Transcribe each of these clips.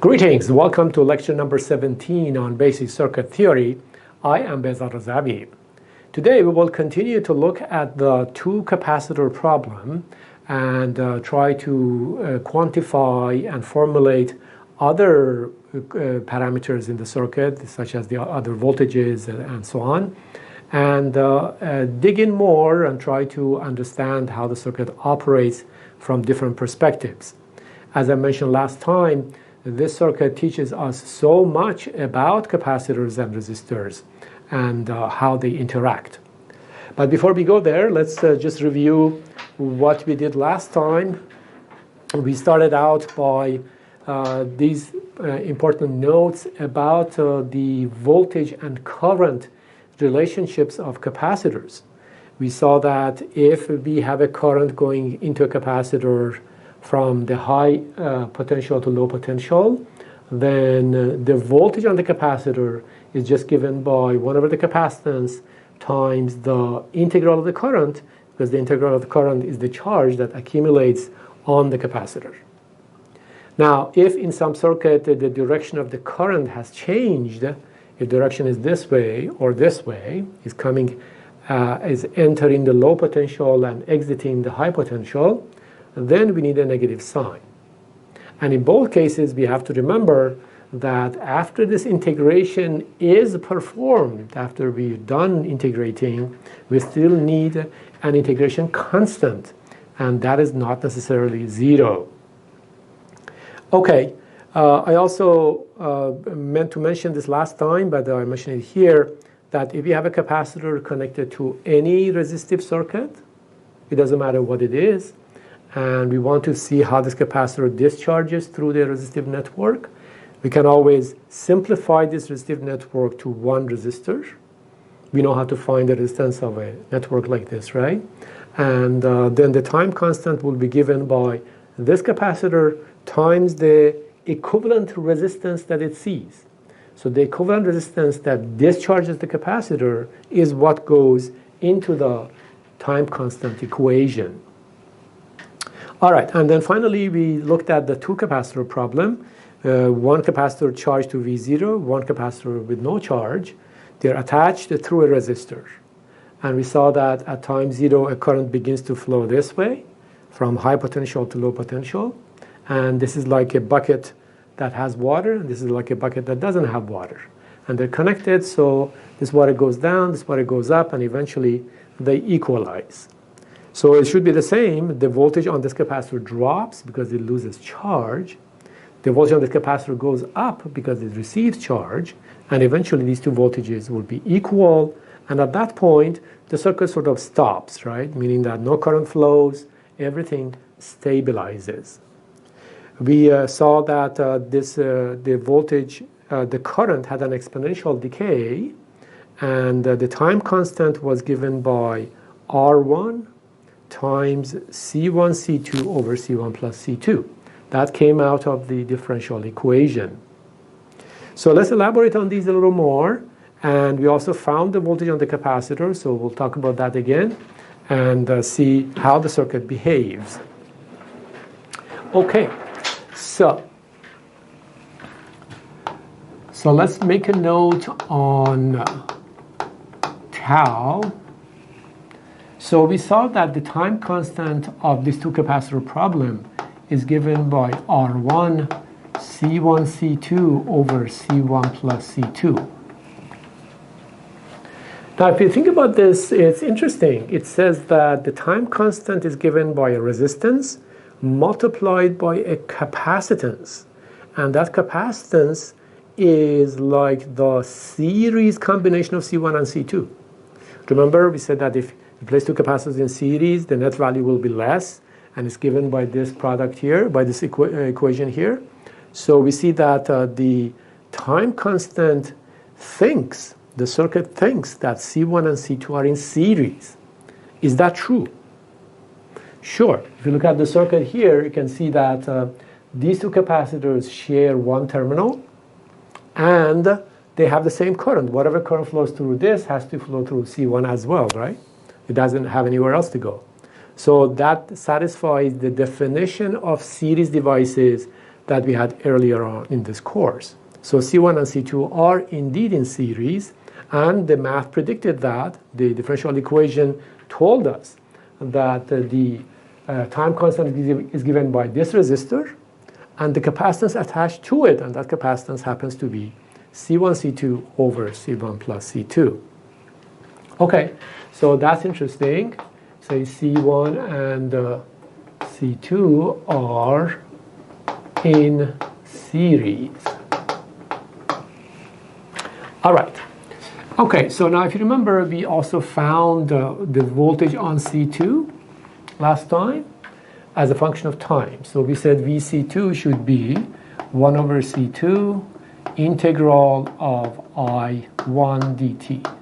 Greetings, welcome to lecture number 17 on basic circuit theory. I am Razavi. Today we will continue to look at the two capacitor problem and try to quantify and formulate other parameters in the circuit, such as the other voltages and so on, and dig in more and try to understand how the circuit operates from different perspectives. As I mentioned last time, this circuit teaches us so much about capacitors and resistors and how they interact. But before we go there, let's just review what we did last time. We started out by these important notes about the voltage and current relationships of capacitors. We saw that if we have a current going into a capacitor from the high potential to low potential, then the voltage on the capacitor is just given by 1 over the capacitance times the integral of the current, because the integral of the current is the charge that accumulates on the capacitor. Now, if in some circuit the direction of the current has changed, if direction is this way or this way, is entering the low potential and exiting the high potential, then we need a negative sign. And in both cases, we have to remember that after this integration is performed, after we've done integrating, we still need an integration constant, and that is not necessarily 0. Okay, I also meant to mention this last time, but I mentioned it here, that if you have a capacitor connected to any resistive circuit, it doesn't matter what it is, and we want to see how this capacitor discharges through the resistive network, we can always simplify this resistive network to one resistor. We know how to find the resistance of a network like this, right? And then the time constant will be given by this capacitor times the equivalent resistance that it sees. So the equivalent resistance that discharges the capacitor is what goes into the time constant equation. All right, and then finally we looked at the two capacitor problem. One capacitor charged to V0, one capacitor with no charge. They're attached through a resistor. And we saw that at time 0 a current begins to flow this way from high potential to low potential. And this is like a bucket that has water, and this is like a bucket that doesn't have water. And they're connected, so this water goes down, this water goes up, and eventually they equalize. So it should be the same. The voltage on this capacitor drops because it loses charge. The voltage on the capacitor goes up because it receives charge. And eventually these two voltages will be equal. And at that point, the circuit sort of stops, right? Meaning that no current flows, everything stabilizes. We saw that the voltage, the current had an exponential decay. And the time constant was given by R1 times C1, C2 over C1 plus C2. That came out of the differential equation. So let's elaborate on these a little more. And we also found the voltage on the capacitor, so we'll talk about that again and see how the circuit behaves. Okay, so let's make a note on tau. So we saw that the time constant of this two capacitor problem is given by R1 C1 C2 over C1 plus C2. Now if you think about this, it's interesting. It says that the time constant is given by a resistance multiplied by a capacitance. And that capacitance is like the series combination of C1 and C2. Remember, we said that if you place two capacitors in series, the net value will be less, and it's given by this product here, by this equation here. So we see that the time constant the circuit thinks that C1 and C2 are in series. Is that true? Sure. If you look at the circuit here, you can see that these two capacitors share one terminal, and they have the same current. Whatever current flows through this has to flow through C1 as well, right? It doesn't have anywhere else to go. So that satisfies the definition of series devices that we had earlier on in this course. So C1 and C2 are indeed in series, and the math predicted that. The differential equation told us that the time constant is given by this resistor and the capacitance attached to it, and that capacitance happens to be C1, C2 over C1 plus C2. Okay, so that's interesting. Say C1 and C2 are in series. All right. Okay, so now if you remember, we also found the voltage on C2 last time as a function of time. So we said VC2 should be 1 over C2 integral of I1 dt.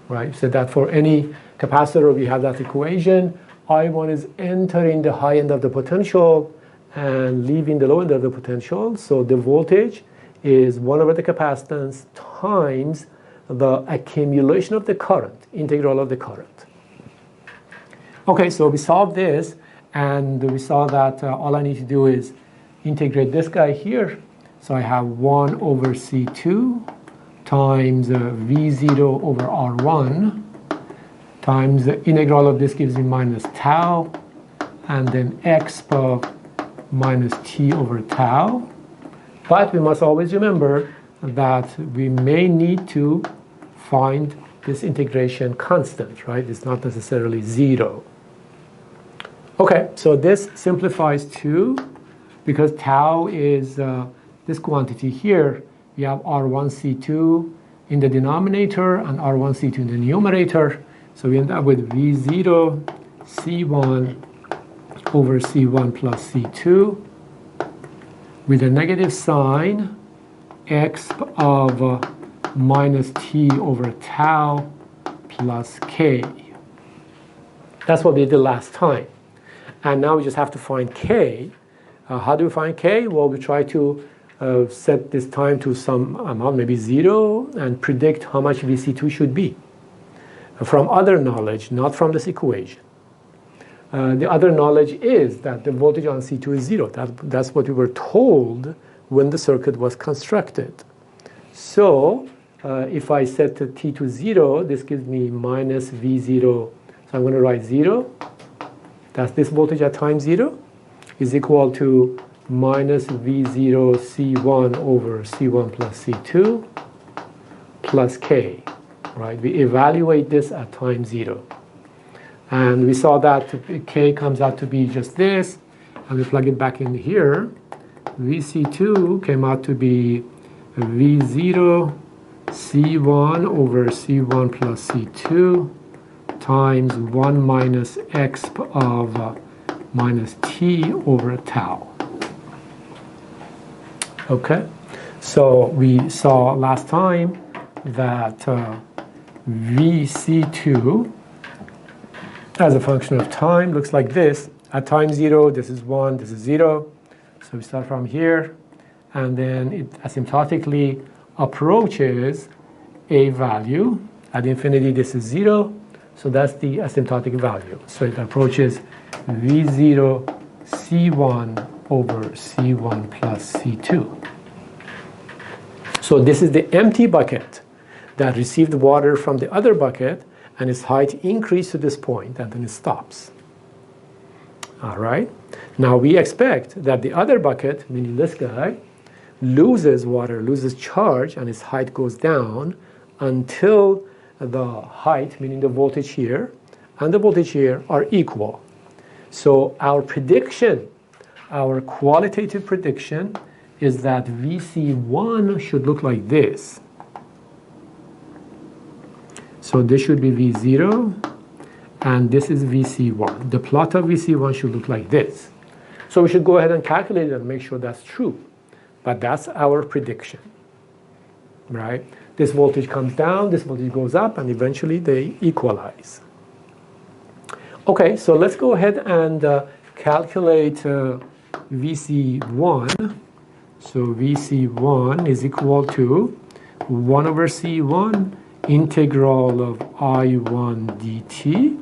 Right? So that for any capacitor, we have that equation. I1 is entering the high end of the potential and leaving the low end of the potential. So the voltage is 1 over the capacitance times the accumulation of the current, integral of the current. Okay, so we solved this, and we saw that all I need to do is integrate this guy here. So I have 1 over C2 times V0 over R1 times the integral of this gives me minus tau, and then exp of minus t over tau. But we must always remember that we may need to find this integration constant, right? It's not necessarily 0. Okay, so this simplifies to, because tau is this quantity here, we have R1C2 in the denominator and R1C2 in the numerator. So we end up with V0 C1 over C1 plus C2 with a negative sign, exp of minus t over tau plus k. That's what we did last time. And now we just have to find k. How do we find k? Well, we try to set this time to some amount, maybe 0, and predict how much VC2 should be. From other knowledge, not from this equation. The other knowledge is that the voltage on C2 is 0. That's what we were told when the circuit was constructed. So if I set t to 0, this gives me minus V0. So I'm going to write 0. That's this voltage at time 0 is equal to minus V0 C1 over C1 plus C2 plus K. Right? We evaluate this at time 0. And we saw that K comes out to be just this, and we plug it back in here. VC2 came out to be V0 C1 over C1 plus C2 times 1 minus exp of minus t over tau. Okay, so we saw last time that VC2 as a function of time looks like this. At time 0, this is 1, this is 0. So we start from here, and then it asymptotically approaches a value. At infinity, this is 0. So that's the asymptotic value. So it approaches V0 C1 over C1 plus C2. So this is the empty bucket that received water from the other bucket, and its height increased to this point, and then it stops. All right? Now we expect that the other bucket, meaning this guy, loses water, loses charge, and its height goes down until the height, meaning the voltage here, and the voltage here are equal. So our prediction, our qualitative prediction, is that VC1 should look like this. So this should be V0, and this is VC1. The plot of VC1 should look like this. So we should go ahead and calculate it and make sure that's true. But that's our prediction, right? This voltage comes down, this voltage goes up, and eventually they equalize. Okay, so let's go ahead and calculate VC1. So VC1 is equal to 1 over C1 integral of I1 dt,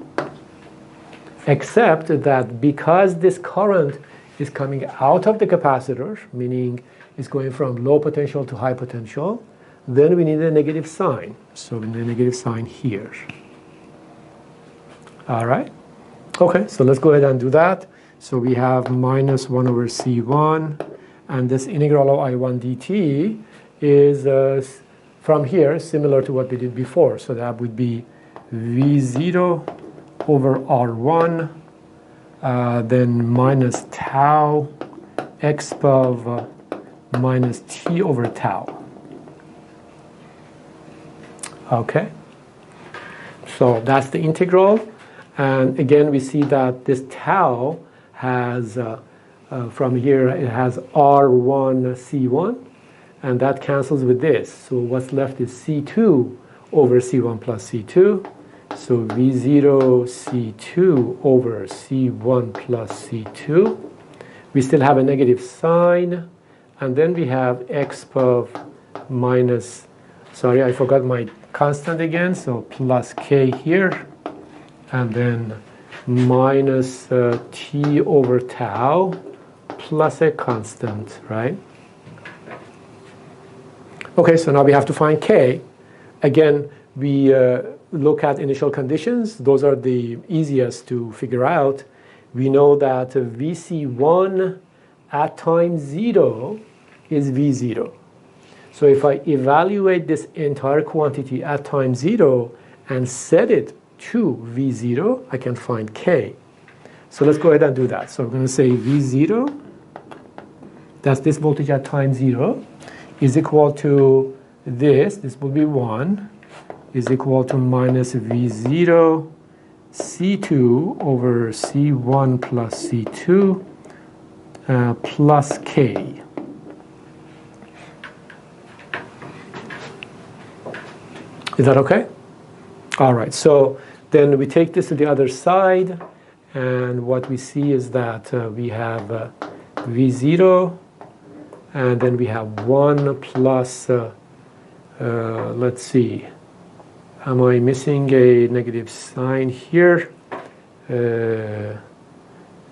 except that because this current is coming out of the capacitor, meaning it's going from low potential to high potential, then we need a negative sign. So we need a negative sign here. All right? Okay, so let's go ahead and do that. So we have minus 1 over C1, and this integral of I1 dt is from here similar to what we did before. So that would be V0 over R1, then minus tau exponent minus t over tau. Okay, so that's the integral. And again, we see that this tau has, from here, it has R1 C1, and that cancels with this. So what's left is C2 over C1 plus C2. So V0 C2 over C1 plus C2. We still have a negative sign, and then we have exponent minus, sorry, I forgot my constant again, so plus k here, and then minus t over tau plus a constant, right? Okay, so now we have to find k. Again, we look at initial conditions. Those are the easiest to figure out. We know that VC1 at time 0 is V0. So if I evaluate this entire quantity at time 0 and set it to V0, I can find K. So let's go ahead and do that. So I'm going to say V0, that's this voltage at time 0, is equal to this will be 1, is equal to minus V0 C2 over C1 plus C2 plus K. Is that okay? All right, so then we take this to the other side, and what we see is that we have V0, and then we have 1 plus, let's see, am I missing a negative sign here?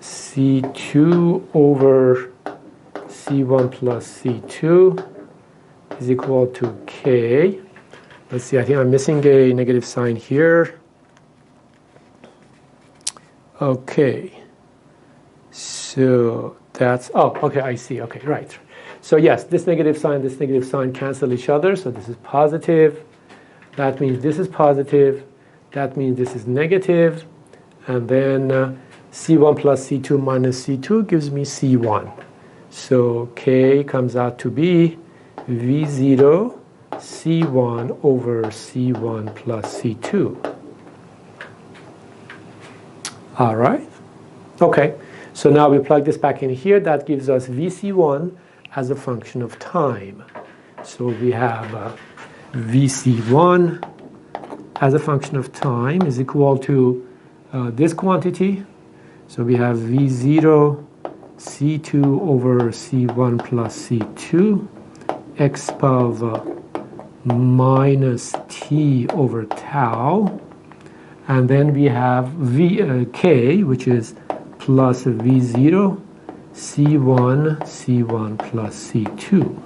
C2 over C1 plus C2 is equal to K. Let's see, I think I'm missing a negative sign here. Okay. So that's, oh, okay, I see. Okay, right. So yes, this negative sign cancel each other. So this is positive. That means this is positive. That means this is negative. And then C1 plus C2 minus C2 gives me C1. So K comes out to be V0 C1 over C1 plus C2. All right. Okay. So now we plug this back in here. That gives us VC1 as a function of time. So we have VC1 as a function of time is equal to this quantity. So we have V0 C2 over C1 plus C2 exponent minus t over tau, and then we have k, which is plus V0 C1 plus C2.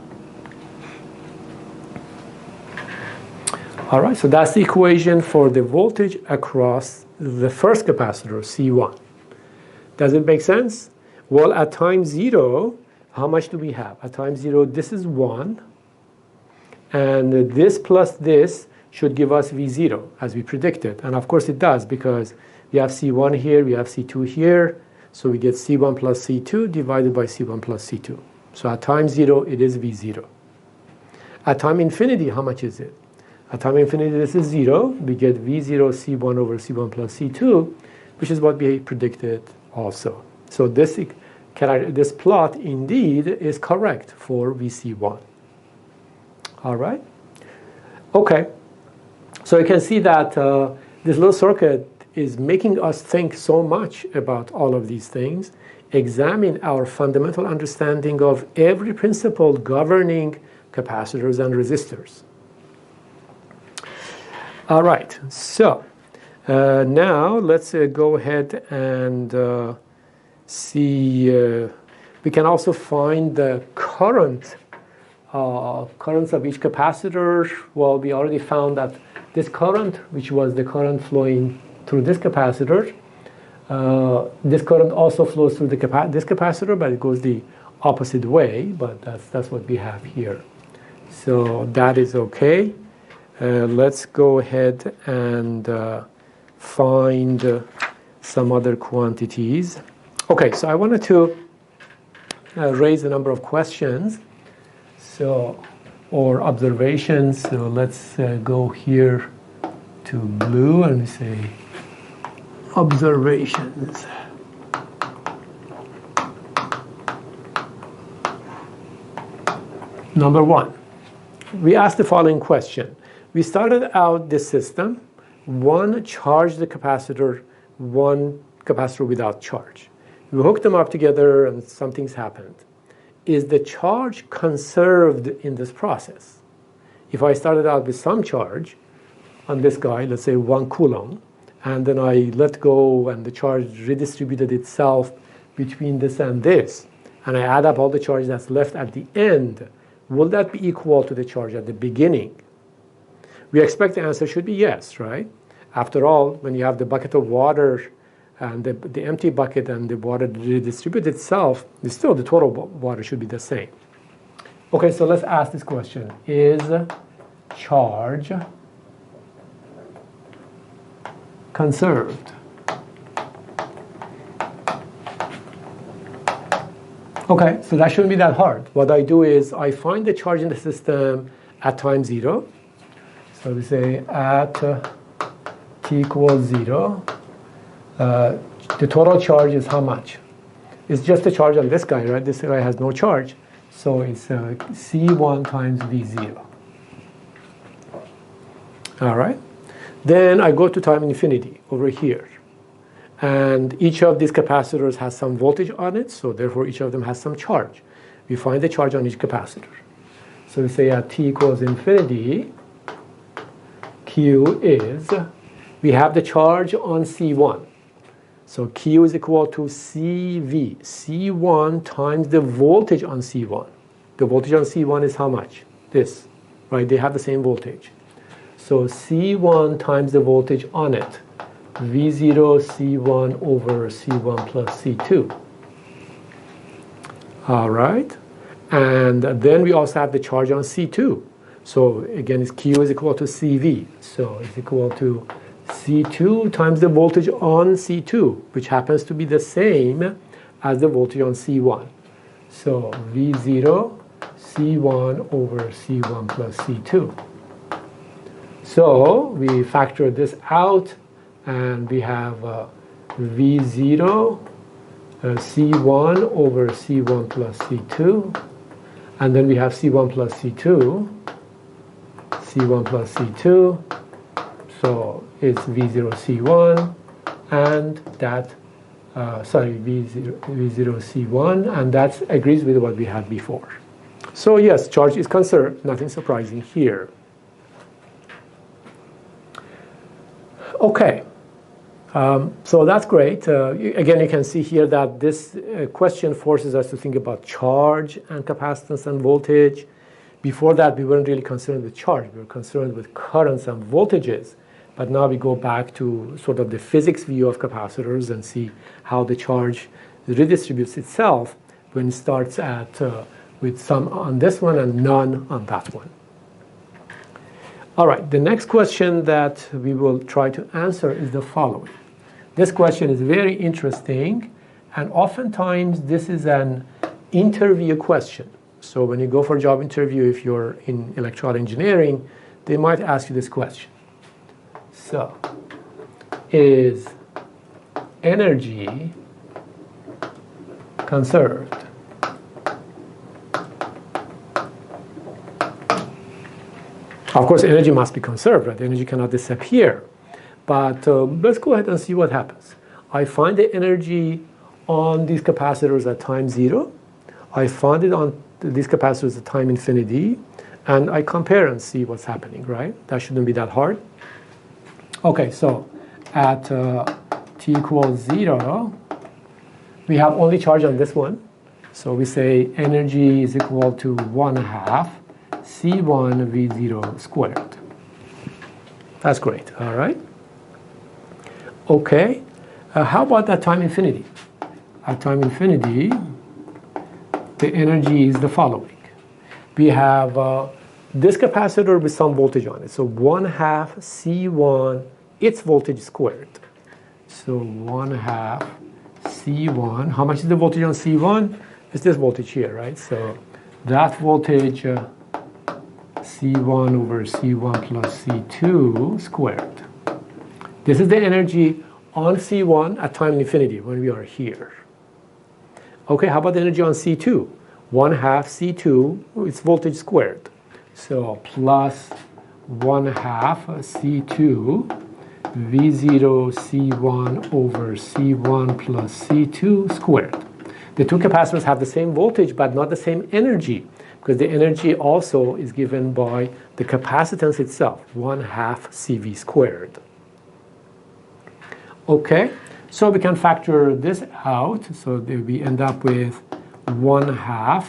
All right, so that's the equation for the voltage across the first capacitor, C1. Does it make sense? Well, at time 0, how much do we have? At time 0, this is 1. And this plus this should give us V0, as we predicted. And of course it does, because we have C1 here, we have C2 here. So we get C1 plus C2 divided by C1 plus C2. So at time 0, it is V0. At time infinity, how much is it? At time infinity, this is 0. We get V0 C1 over C1 plus C2, which is what we predicted also. So this plot indeed is correct for VC1. All right. Okay. So you can see that this little circuit is making us think so much about all of these things, examine our fundamental understanding of every principle governing capacitors and resistors. All right. So now let's go ahead and see We can also find the currents of each capacitor. Well, we already found that this current, which was the current flowing through this capacitor, this current also flows through this capacitor, but it goes the opposite way. But that's what we have here. So that is okay. Let's go ahead and find some other quantities. Okay, so I wanted to raise a number of questions, or observations. So let's go here to blue and say observations. Number one, we asked the following question. We started out this system, one charged the capacitor, one capacitor without charge. We hooked them up together and something's happened. Is the charge conserved in this process? If I started out with some charge on this guy, let's say 1 coulomb, and then I let go and the charge redistributed itself between this and this, and I add up all the charge that's left at the end, will that be equal to the charge at the beginning? We expect the answer should be yes, right? After all, when you have the bucket of water and the empty bucket and the water redistribute itself, still the total water should be the same. Okay, so let's ask this question. Is charge conserved? Okay, so that shouldn't be that hard. What I do is I find the charge in the system at time 0. So we say at t equals 0. The total charge is how much? It's just the charge on this guy, right? This guy has no charge. So it's C1 times V0. All right. Then I go to time infinity over here. And each of these capacitors has some voltage on it, so therefore each of them has some charge. We find the charge on each capacitor. So we say at t equals infinity, Q is, we have the charge on C1. So Q is equal to CV, C1 times the voltage on C1. The voltage on C1 is how much? This, right? They have the same voltage. So C1 times the voltage on it, V0 C1 over C1 plus C2. All right. And then we also have the charge on C2. So again, Q is equal to CV. So it's equal to C2 times the voltage on C2, which happens to be the same as the voltage on C1. So V0 C1 over C1 plus C2. So we factor this out, and we have V0 C1 over C1 plus C2. And then we have C1 plus C2. C1 plus C2. So it's V0 C1, and that, V0 C1, and that agrees with what we had before. So yes, charge is conserved, nothing surprising here. Okay, so that's great. Again, you can see here that this question forces us to think about charge and capacitance and voltage. Before that, we weren't really concerned with charge. We were concerned with currents and voltages. But now we go back to sort of the physics view of capacitors and see how the charge redistributes itself when it starts at with some on this one and none on that one. All right, the next question that we will try to answer is the following. This question is very interesting, and oftentimes this is an interview question. So when you go for a job interview, if you're in electrical engineering, they might ask you this question. So, is energy conserved? Of course, energy must be conserved, right? Energy cannot disappear. But let's go ahead and see what happens. I find the energy on these capacitors at time 0. I find it on these capacitors at time infinity. And I compare and see what's happening, right? That shouldn't be that hard. Okay, so at t equals 0, we have only charge on this one. So we say energy is equal to 1/2 C1 V0 squared. That's great, all right? Okay, how about at time infinity? At time infinity, the energy is the following. We have this capacitor with some voltage on it. So 1/2 C1, its voltage squared. So 1/2 C1, how much is the voltage on C1? It's this voltage here, right? So that voltage, C1 over C1 plus C2 squared. This is the energy on C1 at time infinity when we are here. Okay, how about the energy on C2? 1/2 C2, it's voltage squared. So plus 1/2 C2 V0 C1 over C1 plus C2 squared. The two capacitors have the same voltage but not the same energy, because the energy also is given by the capacitance itself, 1/2 CV squared. Okay, so we can factor this out. So we end up with 1/2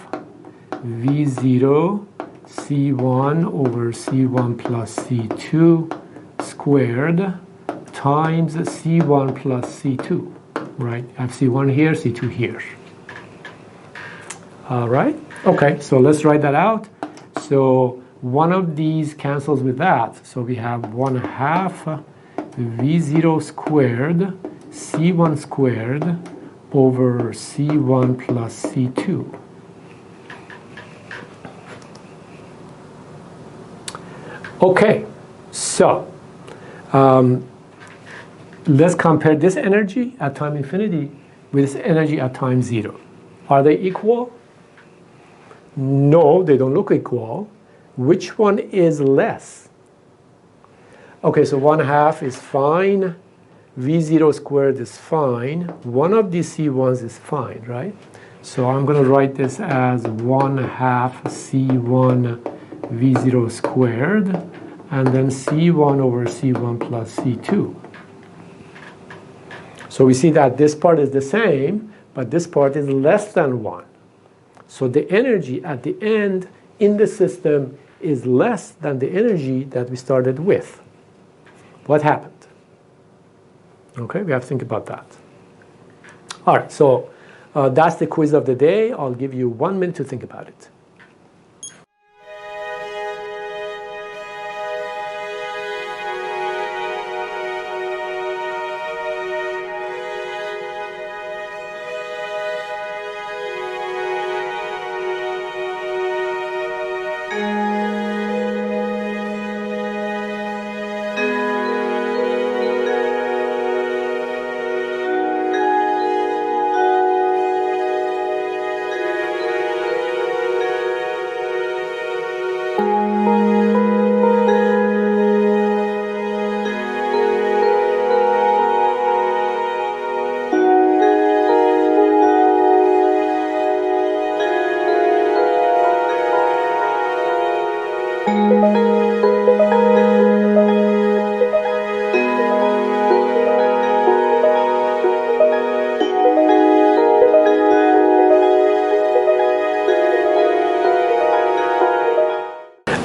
V0 C1 over C1 plus C2 squared times C1 plus C2, right? I have C1 here, C2 here. All right, okay, so let's write that out. So one of these cancels with that. So we have 1/2 V0 squared C1 squared over C1 plus C2. Okay, so let's compare this energy at time infinity with this energy at time 0. Are they equal? No, they don't look equal. Which one is less? Okay, so 1/2 is fine. V0 squared is fine. One of these C1s is fine, right? So I'm going to write this as 1/2 C1 V0 squared, and then C1 over C1 plus C2. So we see that this part is the same, but this part is less than 1. So the energy at the end in the system is less than the energy that we started with. What happened? Okay, we have to think about that. All right, so that's the quiz of the day. I'll give you 1 minute to think about it.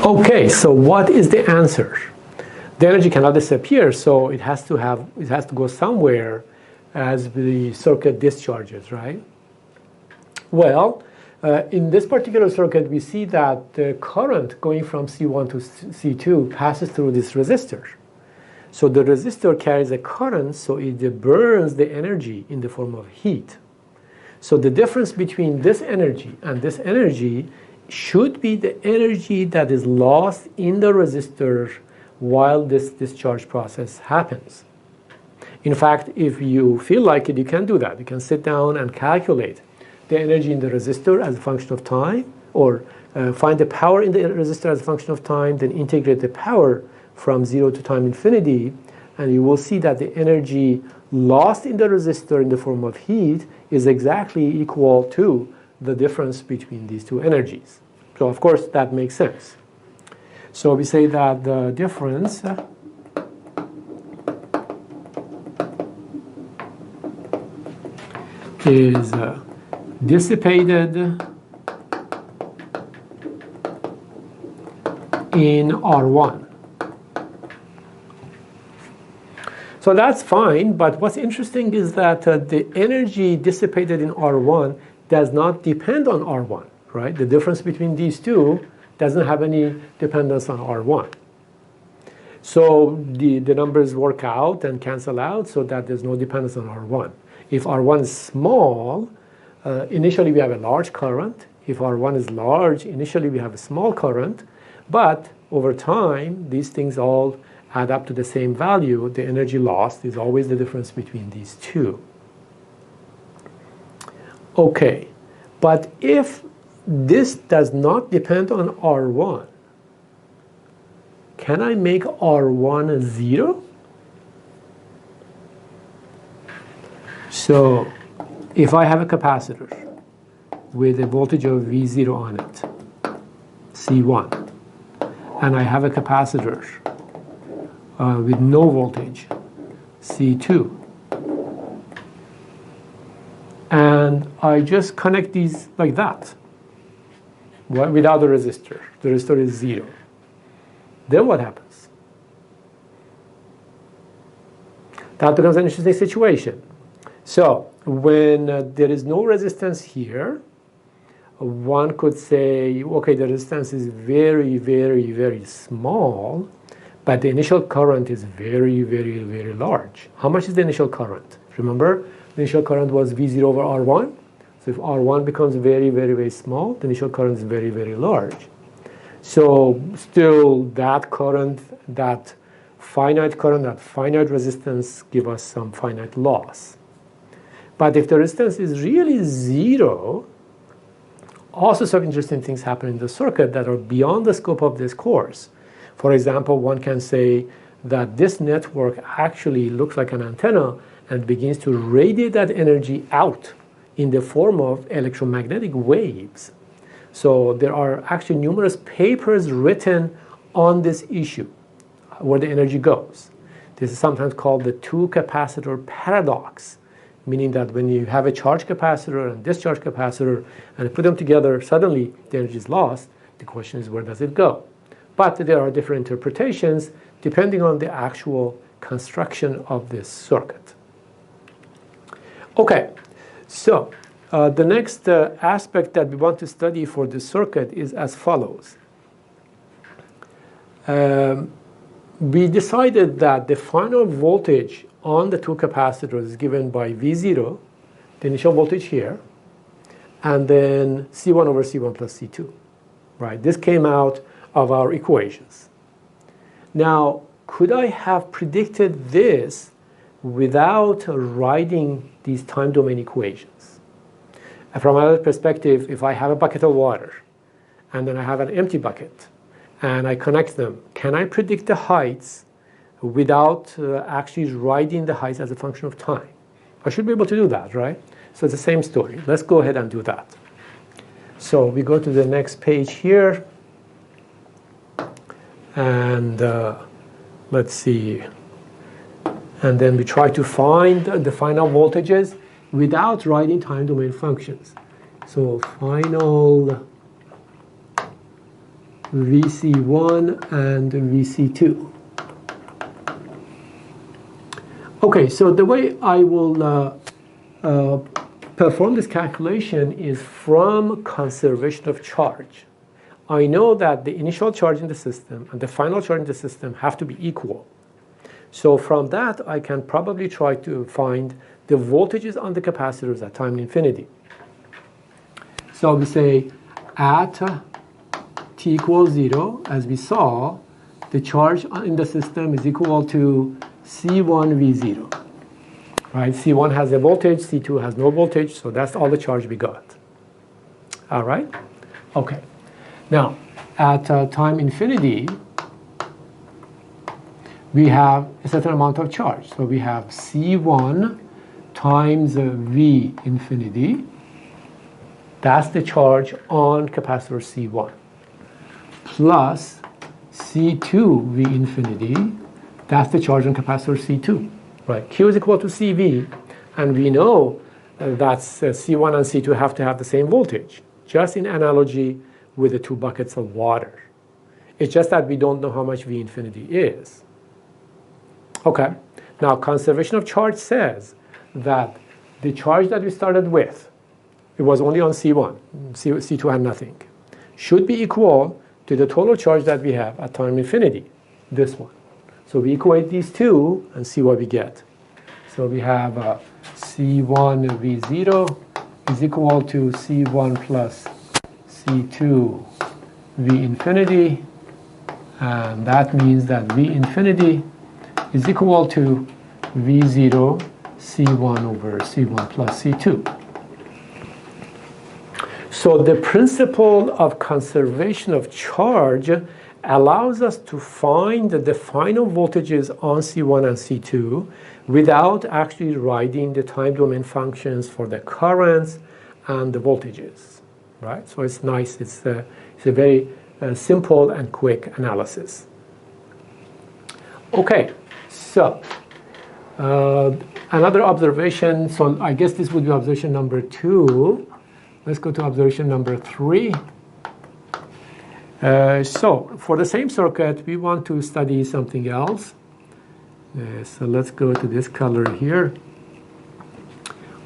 Okay, so what is the answer? The energy cannot disappear, so it has to go somewhere as the circuit discharges, right? Well, in this particular circuit, we see that the current going from C1 to C2 passes through this resistor. So the resistor carries a current, so it burns the energy in the form of heat. So the difference between this energy and this energy should be the energy that is lost in the resistor while this discharge process happens. In fact, if you feel like it, you can do that. You can sit down and calculate the energy in the resistor as a function of time, or find the power in the resistor as a function of time, then integrate the power from 0 to time infinity, and you will see that the energy lost in the resistor in the form of heat is exactly equal to the difference between these two energies. So of course that makes sense. So we say that the difference is dissipated in R1. So that's fine, but what's interesting is that the energy dissipated in R1 does not depend on R1, right? The difference between these two doesn't have any dependence on R1. So the numbers work out and cancel out so that there's no dependence on R1. If R1 is small, initially we have a large current. If R1 is large, initially we have a small current. But over time, these things all add up to the same value. The energy lost is always the difference between these two. Okay, but if this does not depend on R1, can I make R1 0? So if I have a capacitor with a voltage of V0 on it, C1, and I have a capacitor with no voltage, C2, and I just connect these like that, without a resistor. The resistor is 0. Then what happens? That becomes an interesting situation. So when there is no resistance here, one could say, okay, the resistance is very, very, very small, but the initial current is very, very, very large. How much is the initial current? Remember, the initial current was V0 over R1. So if R1 becomes very, very, very small, the initial current is very, very large. So still that current, that finite current, that finite resistance give us some finite loss. But if the resistance is really 0, all sorts of interesting things happen in the circuit that are beyond the scope of this course. For example, one can say that this network actually looks like an antenna and begins to radiate that energy out in the form of electromagnetic waves. So there are actually numerous papers written on this issue, where the energy goes. This is sometimes called the two-capacitor paradox, meaning that when you have a charge capacitor and discharge capacitor and put them together, suddenly the energy is lost. The question is, where does it go? But there are different interpretations depending on the actual construction of this circuit. Okay, so the next aspect that we want to study for this circuit is as follows. We decided that the final voltage on the two capacitors is given by V0, the initial voltage here, and then C1 over C1 plus C2. Right? This came out of our equations. Now, could I have predicted this without writing these time domain equations? And from another perspective, if I have a bucket of water and then I have an empty bucket and I connect them, can I predict the heights without actually writing the heights as a function of time? I should be able to do that, right? So it's the same story. Let's go ahead and do that. So we go to the next page here. And let's see. And then we try to find the final voltages without writing time domain functions. So final VC1 and VC2. Okay, so the way I will perform this calculation is from conservation of charge. I know that the initial charge in the system and the final charge in the system have to be equal. So from that, I can probably try to find the voltages on the capacitors at time infinity. So we say at t equals 0, as we saw, the charge in the system is equal to C1 V0. Right? C1 has a voltage, C2 has no voltage, so that's all the charge we got. All right? Okay. Now, at time infinity, we have a certain amount of charge. So we have C1 times V infinity. That's the charge on capacitor C1. Plus C2 V infinity. That's the charge on capacitor C2. Right? Q is equal to CV. And we know that's C1 and C2 have to have the same voltage, just in analogy with the two buckets of water. It's just that we don't know how much V infinity is. Okay, now conservation of charge says that the charge that we started with, it was only on C1, C2 had nothing, should be equal to the total charge that we have at time infinity, this one. So we equate these two and see what we get. So we have C1 V0 is equal to C1 plus C2 V infinity, and that means that V infinity is equal to V0 C1 over C1 plus C2. So the principle of conservation of charge allows us to find the final voltages on C1 and C2 without actually writing the time domain functions for the currents and the voltages, right? So it's nice. It's a very simple and quick analysis. Okay, so another observation. So I guess this would be observation number 2. Let's go to observation number 3. So for the same circuit, we want to study something else. So let's go to this color here.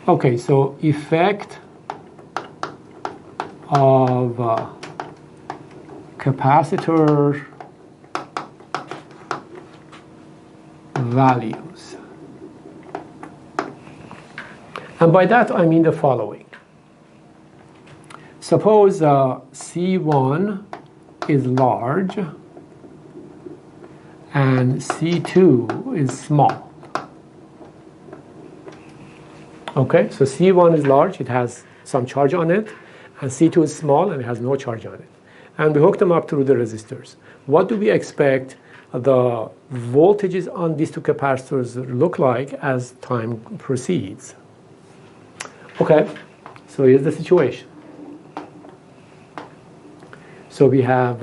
Okay, so effect of capacitor values. And by that I mean the following. Suppose C1 is large and C2 is small. Okay, so C1 is large, it has some charge on it, and C2 is small and it has no charge on it. And we hook them up through the resistors. What do we expect the voltages on these two capacitors look like as time proceeds? Okay, so here's the situation. So we have,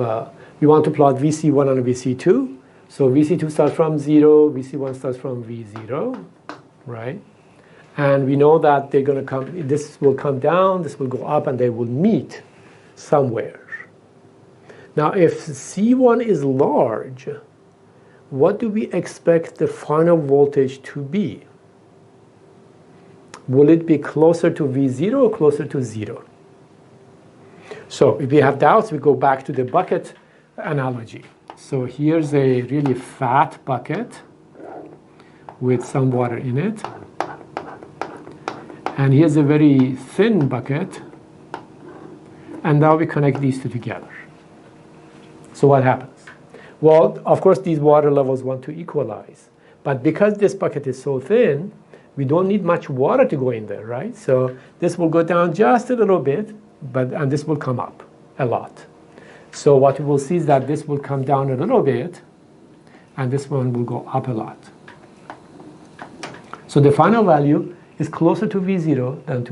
we want to plot VC1 and VC2. So VC2 starts from 0, VC1 starts from V0, right? And we know that they're going to come, this will come down, this will go up, and they will meet somewhere. Now, if C1 is large, what do we expect the final voltage to be? Will it be closer to V0 or closer to 0? So if we have doubts, we go back to the bucket analogy. So here's a really fat bucket with some water in it. And here's a very thin bucket. And now we connect these two together. So what happens? Well, of course, these water levels want to equalize. But because this bucket is so thin, we don't need much water to go in there, right? So this will go down just a little bit, and this will come up a lot. So what we will see is that this will come down a little bit, and this one will go up a lot. So the final value is closer to V0 than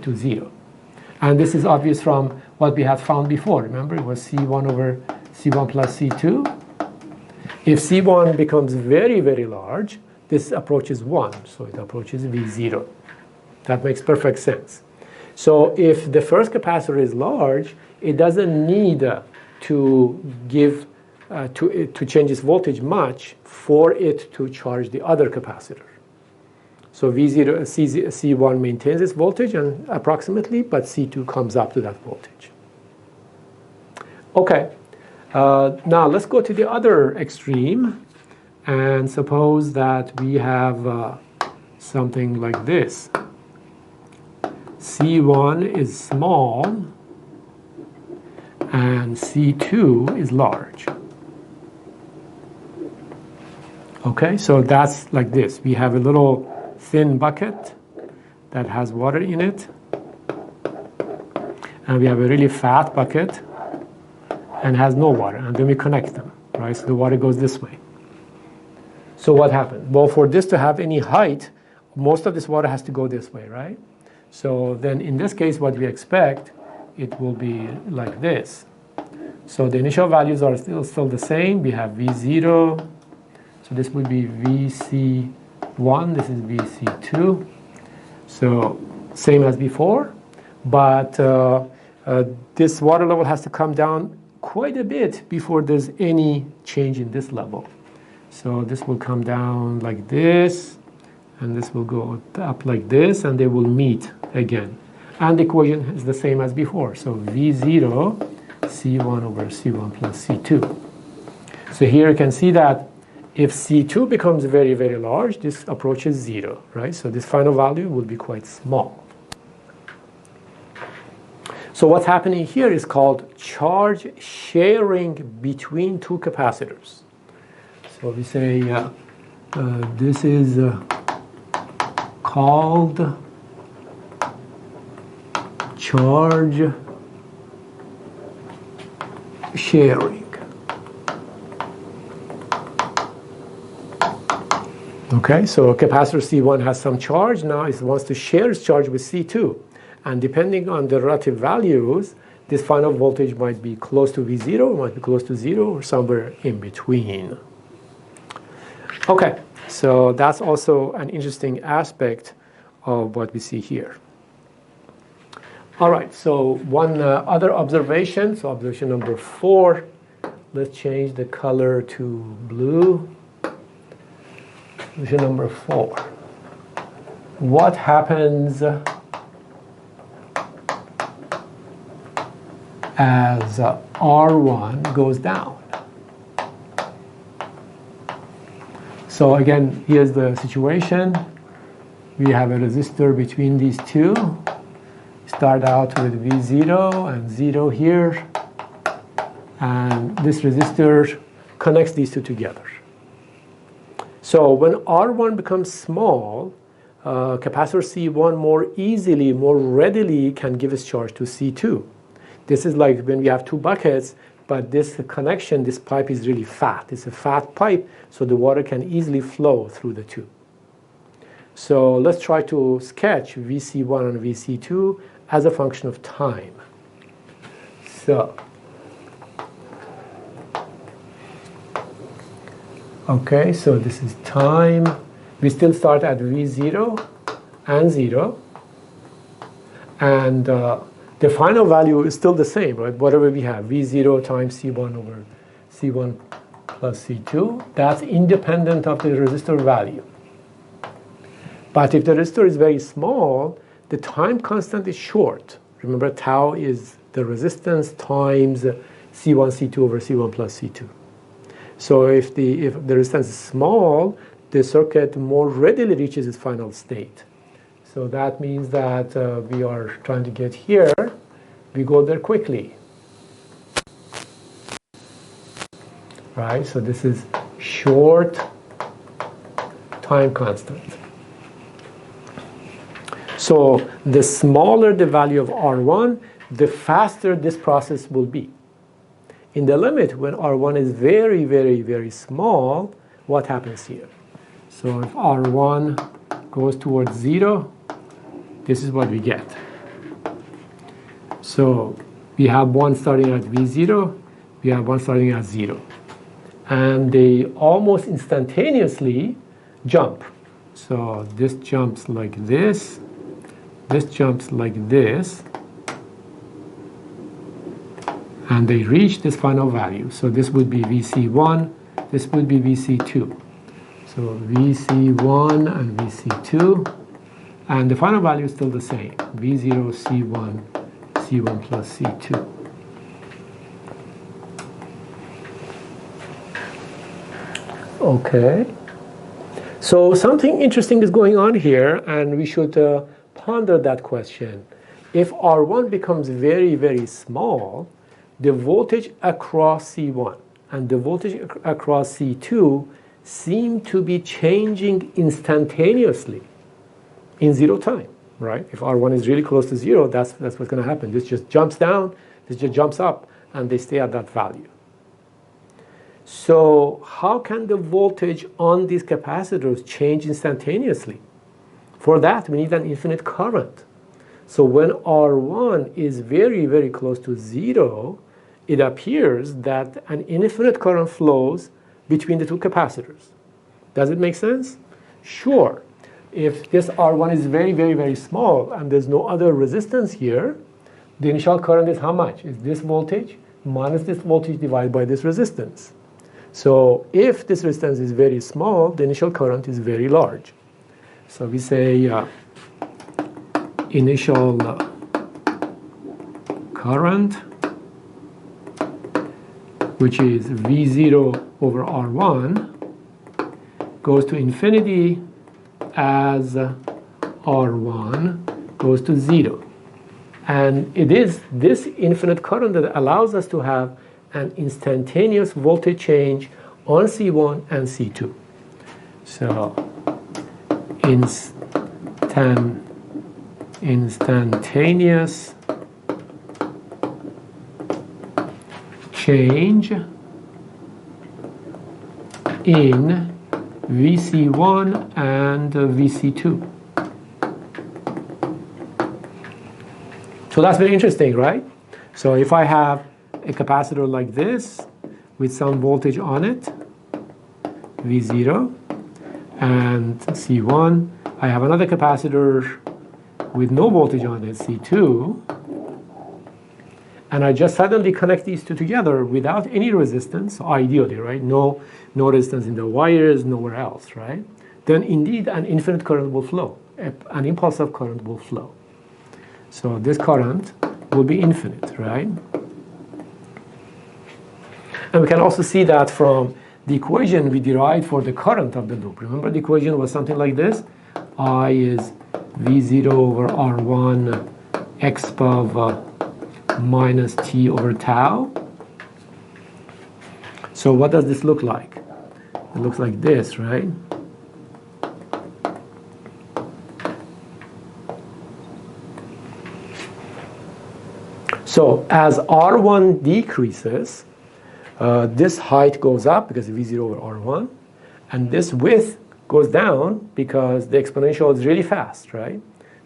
to 0. And this is obvious from what we had found before. Remember, it was C1 over C1 plus C2. If C1 becomes very, very large, this approaches 1, so it approaches V0. That makes perfect sense. So if the first capacitor is large, it doesn't need to give to change its voltage much for it to charge the other capacitor. So C1 maintains its voltage and approximately, but C2 comes up to that voltage. Okay, now let's go to the other extreme and suppose that we have something like this. C1 is small and C2 is large. Okay, so that's like this. We have a little thin bucket that has water in it, and we have a really fat bucket and has no water, and then we connect them, right? So the water goes this way. So what happened? Well, for this to have any height, most of this water has to go this way, right? So then in this case, what we expect, it will be like this. So the initial values are still the same. We have V0, so this would be VC1, this is VC2. So same as before, but this water level has to come down quite a bit before there's any change in this level. So this will come down like this, and this will go up like this, and they will meet again. And the equation is the same as before. So V0, C1 over C1 plus C2. So here you can see that if C2 becomes very, very large, this approaches 0, right? So this final value will be quite small. So what's happening here is called charge sharing between two capacitors. So we say this is called charge sharing. Okay, so capacitor C1 has some charge. Now it wants to share its charge with C2. And depending on the relative values, this final voltage might be close to V0, might be close to 0, or somewhere in between. Okay, so that's also an interesting aspect of what we see here. All right, so one other observation, so observation number 4. Let's change the color to blue. Observation number 4. What happens as R1 goes down? So again, here's the situation. We have a resistor between these two. Start out with V0 and 0 here. And this resistor connects these two together. So when R1 becomes small, capacitor C1 more easily, more readily can give its charge to C2. This is like when we have two buckets, but this connection, this pipe is really fat. It's a fat pipe, so the water can easily flow through the two. So let's try to sketch VC1 and VC2 as a function of time. So, okay, so this is time. We still start at V0 and 0. And the final value is still the same, right? Whatever we have, V0 times C1 over C1 plus C2, that's independent of the resistor value. But if the resistor is very small, the time constant is short. Remember, tau is the resistance times C1, C2 over C1 plus C2. So if the resistance is small, the circuit more readily reaches its final state. So that means that we are trying to get here, we go there quickly. Right, so this is short time constant. So the smaller the value of R1, the faster this process will be. In the limit, when R1 is very, very, very small, what happens here? So if R1 goes towards 0, this is what we get. So we have one starting at V0, we have one starting at 0. And they almost instantaneously jump. So this jumps like this jumps like this, and they reach this final value. So this would be VC1, this would be VC2. So VC1 and VC2, and the final value is still the same, V0, C1, C1 plus C2. Okay, so something interesting is going on here, and we should ponder that question. If R1 becomes very, very small, the voltage across C1 and the voltage across C2 seem to be changing instantaneously in 0 time, right? If R1 is really close to 0, that's what's going to happen. This just jumps down, this just jumps up, and they stay at that value. So how can the voltage on these capacitors change instantaneously? For that, we need an infinite current. So when R1 is very, very close to 0, it appears that an infinite current flows between the two capacitors. Does it make sense? Sure. if this R1 is very, very, very small and there's no other resistance here, the initial current is how much? Is this voltage minus this voltage divided by this resistance. So if this resistance is very small, the initial current is very large. So we say initial current, which is V0 over R1, goes to infinity as R1 goes to 0. And it is this infinite current that allows us to have an instantaneous voltage change on C1 and C2. So instantaneous change in VC1 and VC2. So that's very interesting, right? So if I have a capacitor like this with some voltage on it, V0, and C1, I have another capacitor with no voltage on it, C2, and I just suddenly connect these two together without any resistance, ideally, right? No resistance in the wires, nowhere else, right? Then indeed an infinite current will flow, an impulsive current will flow. So this current will be infinite, right? And we can also see that from the equation we derived for the current of the loop. Remember the equation was something like this. I is V0 over R1 x power minus t over tau. So what does this look like? It looks like this, right? So as R1 decreases, this height goes up because of V0 over R1, and this width goes down because the exponential is really fast, right?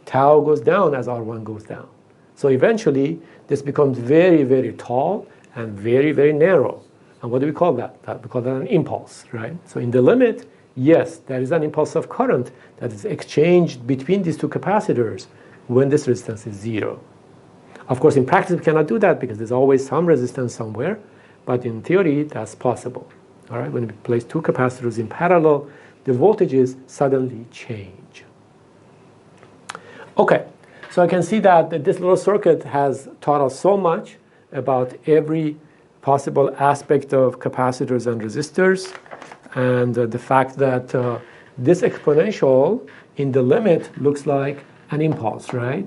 Tau goes down as R1 goes down. So eventually, this becomes very, very tall and very, very narrow. And what do we call that? We call that an impulse, right? So in the limit, yes, there is an impulse of current that is exchanged between these two capacitors when this resistance is 0. Of course, in practice, we cannot do that because there's always some resistance somewhere. But in theory, that's possible. All right? When we place two capacitors in parallel, the voltages suddenly change. Okay, so I can see that this little circuit has taught us so much about every possible aspect of capacitors and resistors, and the fact that this exponential in the limit looks like an impulse, right?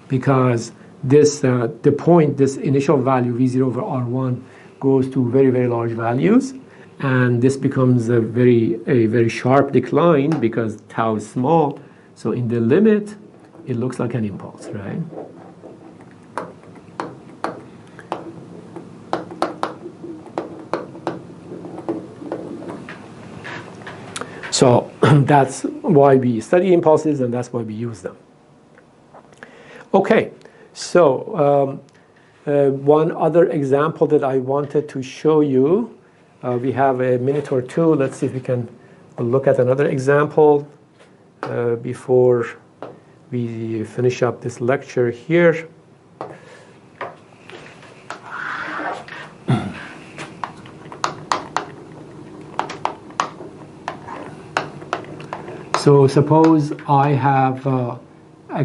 Because this this initial value V0 over R1 goes to very, very large values, and this becomes a very sharp decline because tau is small. So in the limit, it looks like an impulse, right? So that's why we study impulses, and that's why we use them. Okay, so one other example that I wanted to show you, we have a minute or two. Let's see if we can look at another example before we finish up this lecture here. So suppose I have a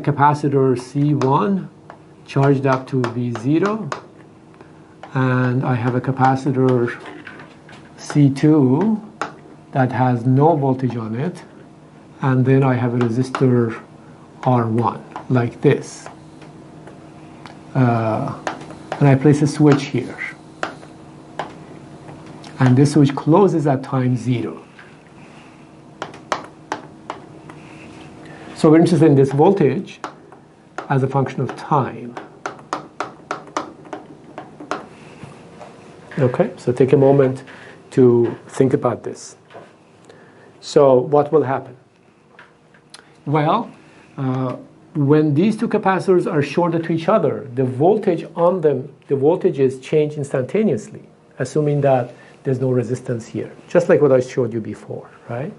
capacitor C1 charged up to V0, and I have a capacitor C2 that has no voltage on it, and then I have a resistor R1 like this, and I place a switch here, and this switch closes at time 0. So we're interested in this voltage as a function of time. Okay, so take a moment to think about this. So what will happen? Well, when these two capacitors are shorted to each other, the voltage on them, the voltages change instantaneously, assuming that there's no resistance here, just like what I showed you before, right?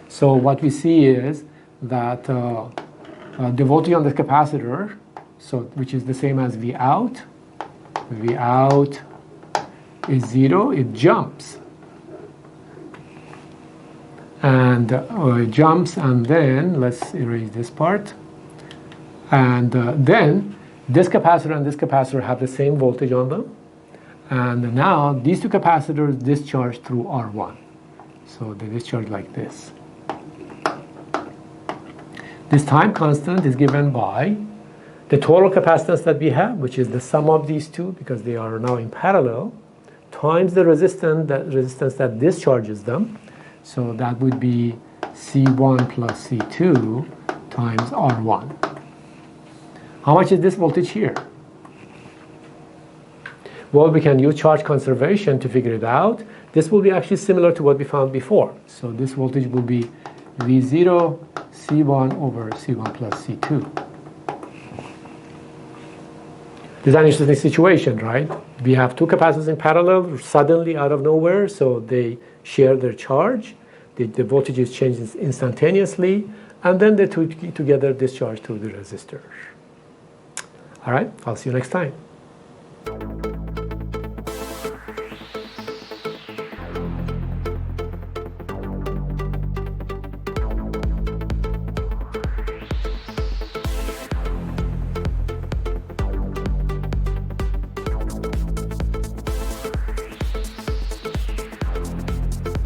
So what we see is that the voltage on the capacitor, so which is the same as V out is 0, it jumps. And it jumps, and then let's erase this part. And then this capacitor and this capacitor have the same voltage on them. And now these two capacitors discharge through R1. So they discharge like this. This time constant is given by the total capacitance that we have, which is the sum of these two, because they are now in parallel, times the resistance that discharges them. So that would be C1 plus C2 times R1. How much is this voltage here? Well, we can use charge conservation to figure it out. This will be actually similar to what we found before. So this voltage will be V0 C1 over C1 plus C2. This is an interesting situation, right? We have two capacitors in parallel suddenly out of nowhere, so they share their charge. The voltage is changed instantaneously, and then the two together discharge through the resistor. All right, I'll see you next time.